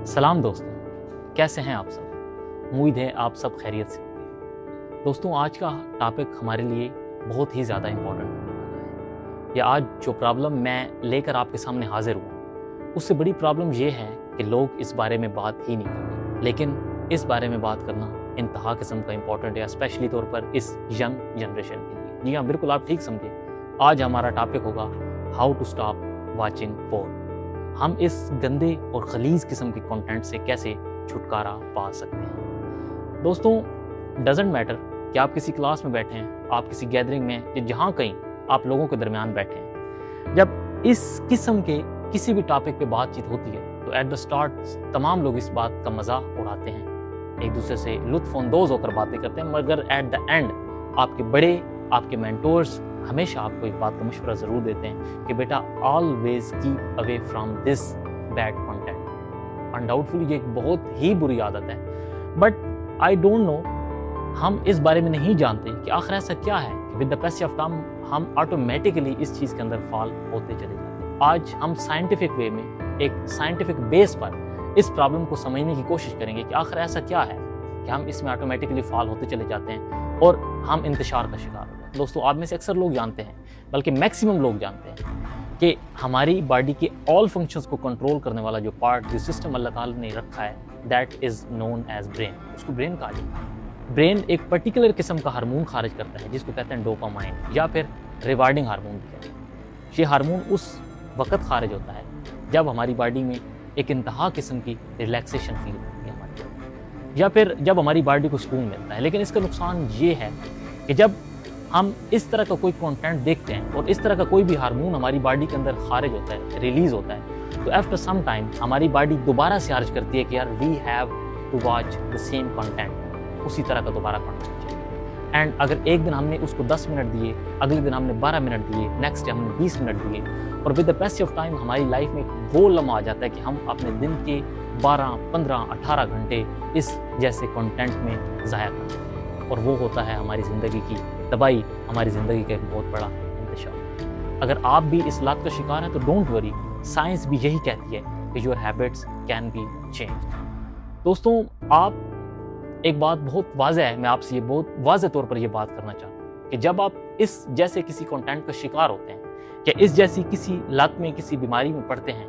सलाम दोस्तों, कैसे हैं आप सब? उम्मीद है आप सब खैरियत से होंगे। दोस्तों, आज का टॉपिक हमारे लिए बहुत ही ज़्यादा इम्पोर्टेंट होने वाला है। या आज जो प्रॉब्लम मैं लेकर आपके सामने हाजिर हुआ, उससे बड़ी प्रॉब्लम ये है कि लोग इस बारे में बात ही नहीं करते। लेकिन इस बारे में बात करना इंतहा किस्म का इम्पोर्टेंट है, स्पेशली तौर पर इस यंग जनरेशन के लिए। जी हाँ, बिल्कुल आप ठीक समझे। आज हमारा टॉपिक होगा how to stop watching porn. हम इस गंदे और खलीज किस्म के कंटेंट से कैसे छुटकारा पा सकते हैं। दोस्तों, डजेंट मैटर कि आप किसी क्लास में बैठे हैं, आप किसी गैदरिंग में, या जहाँ कहीं आप लोगों के दरमियान बैठे हैं, जब इस किस्म के किसी भी टॉपिक पे बातचीत होती है तो एट द स्टार्ट तमाम लोग इस बात का मजाक उड़ाते हैं, एक दूसरे से लुत्फ अंदोज होकर बातें करते हैं, मगर एट द एंड आपके बड़े, आपके मेंटोर्स हमेशा आपको एक बात का मशवरा ज़रूर देते हैं कि बेटा always keep away from this bad content. Undoubtfully ये एक बहुत ही बुरी आदत है, बट आई डोंट नो, हम इस बारे में नहीं जानते कि आखिर ऐसा क्या है कि with the passage of time हम ऑटोमेटिकली इस चीज़ के अंदर फॉल होते चले जाते हैं। आज हम साइंटिफिक वे में, एक साइंटिफिक बेस पर इस प्रॉब्लम को समझने की कोशिश करेंगे कि आखिर ऐसा क्या है कि हम इसमें ऑटोमेटिकली फॉल होते चले जाते हैं और हम इंतशार का शिकार हो जाते हैं। दोस्तों, आप में से अक्सर लोग जानते हैं, बल्कि मैक्सिमम लोग जानते हैं कि हमारी बॉडी के ऑल फंक्शंस को कंट्रोल करने वाला जो पार्ट, जो सिस्टम अल्लाह ताला ने रखा है, that is known as brain. उसको ब्रेन कहा जाता है। ब्रेन एक पर्टिकुलर किस्म का हार्मोन खारिज करता है जिसको कहते हैं डोपामाइन, या फिर रिवार्डिंग हार्मोन भी कहते हैं। ये हार्मोन उस वक्त खारिज होता है जब हमारी बॉडी में एक इंतहा किस्म की रिलैक्सेशन फील होती है हमारी बॉडी, या फिर जब हमारी बॉडी को सुकून मिलता है। लेकिन इसका नुकसान ये है कि जब हम इस तरह का कोई कंटेंट देखते हैं और इस तरह का कोई भी हार्मोन हमारी बॉडी के अंदर खारिज होता है, रिलीज होता है, तो आफ्टर सम टाइम हमारी बॉडी दोबारा से अर्ज करती है कि यार we have to watch the same content, उसी तरह का दोबारा कंटेंट चाहिए। एंड अगर एक दिन हमने उसको 10 मिनट दिए, अगले दिन हमने 12 मिनट दिए, नेक्स्ट डे हमने 20 मिनट दिए, और with the passage of time हमारी लाइफ में वो लम्हा आ जाता है कि हम अपने दिन के 12, 15, 18 घंटे इस जैसे कंटेंट में ज़ाया कर देते हैं, और वो होता है हमारी ज़िंदगी की तबाही, हमारी ज़िंदगी का एक बहुत बड़ा इंतशार। अगर आप भी इस लत का शिकार हैं तो डोंट वरी, साइंस भी यही कहती है कि your habits can be changed. दोस्तों, आप एक बात बहुत वाज़ेह है, मैं आपसे ये बहुत वाज़ेह तौर पर ये बात करना चाहता हूँ कि जब आप इस जैसे किसी कंटेंट का शिकार होते हैं या इस जैसी किसी लत में, किसी बीमारी में पड़ते हैं,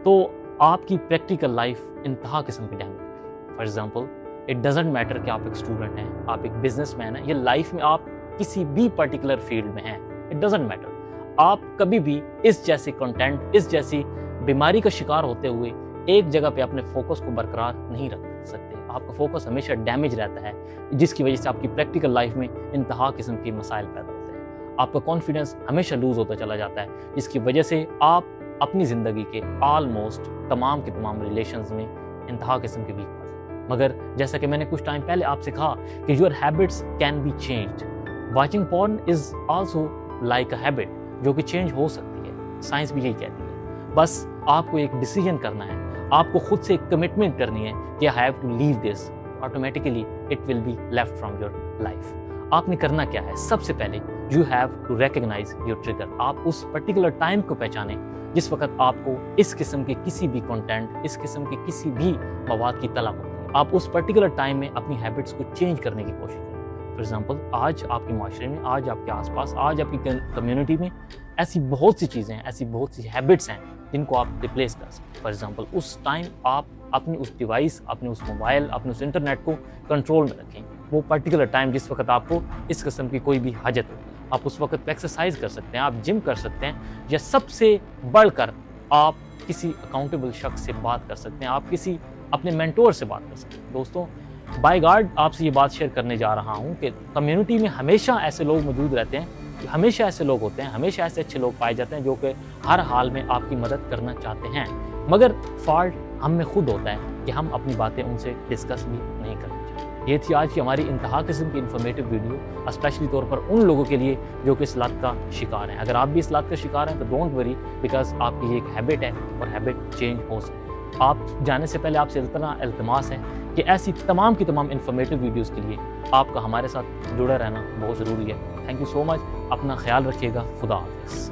तो आपकी प्रैक्टिकल लाइफ इंतहा किस्म की डैमेज है। For example, it doesn't matter कि आप एक स्टूडेंट हैं, आप एक बिजनेसमैन हैं, या लाइफ में आप किसी भी पर्टिकुलर फील्ड में हैं, इट डजेंट मैटर। आप कभी भी इस जैसे कंटेंट, इस जैसी बीमारी का शिकार होते हुए एक जगह पे अपने फोकस को बरकरार नहीं रख सकते। आपका फोकस हमेशा डैमेज रहता है, जिसकी वजह से आपकी प्रैक्टिकल लाइफ में इंतहा किस्म के मसाइल पैदा होते हैं। आपका कॉन्फिडेंस हमेशा लूज होता चला जाता है, जिसकी वजह से आप अपनी ज़िंदगी के ऑलमोस्ट तमाम के तमाम रिलेशंस में इंतहा किस्म के वीक फंसे। मगर जैसा कि मैंने कुछ टाइम पहले आपसे कहा कि your habits can be changed. Watching porn is also like a habit जो कि चेंज हो सकती है। साइंस भी यही कहती है। बस आपको एक डिसीजन करना है, आपको खुद से एक कमिटमेंट करनी है कि I have to leave this, automatically it will be left from your life. आपने करना क्या है? सबसे पहले you have to recognise your trigger. आप उस पर्टिकुलर टाइम को पहचानें जिस वक्त आपको इस किस्म के किसी भी कंटेंट, इस किस्म के किसी भी मवाद की तलब होती है। आप उस पर्टिकुलर टाइम में अपनी हैबिट्स को चेंज करने की कोशिश करें। फॉर एग्जाम्पल, आज आपके माशरे में, आज आपके आसपास, आज आपकी कम्युनिटी में ऐसी बहुत सी चीज़ें हैं, ऐसी बहुत सी हैबिट्स हैं जिनको आप रिप्लेस कर सकते हैं। फॉर एग्जाम्पल, उस टाइम आप अपनी उस डिवाइस, अपने उस मोबाइल, अपने उस इंटरनेट को कंट्रोल में रखें। वो पर्टिकुलर टाइम जिस वक्त आपको इस किस्म की कोई भी हाजत हो, आप उस वक्त एक्सरसाइज कर सकते हैं, आप जिम कर सकते हैं, या सबसे बढ़कर आप किसी अकाउंटेबल शख्स से बात कर सकते हैं, आप किसी अपने मेंटोर से बात कर सकते हैं। दोस्तों, बाय गॉड आपसे ये बात शेयर करने जा रहा हूँ कि कम्युनिटी में हमेशा ऐसे लोग मौजूद रहते हैं, हमेशा ऐसे लोग होते हैं, हमेशा ऐसे अच्छे लोग पाए जाते हैं जो कि हर हाल में आपकी मदद करना चाहते हैं। मगर फॉल्ट हम में खुद होता है कि हम अपनी बातें उनसे डिस्कस भी नहीं करना चाहिए। ये थी आज की हमारी इंतहा किस्म की इन्फॉर्मेटिव वीडियो, स्पेशली तौर पर उन लोगों के लिए जो कि इस लत का शिकार हैं। अगर आप भी इस लत का शिकार हैं तो डोंट वरी, बिकॉज आपकी ये एक हैबिट है और हैबिट चेंज हो सकती है। आप जाने से पहले आपसे इतना इल्तिमास है कि ऐसी तमाम की तमाम इन्फॉर्मेटिव वीडियोस के लिए आपका हमारे साथ जुड़ा रहना बहुत ज़रूरी है। Thank you so much. अपना ख्याल रखिएगा। खुदा हाफिज़।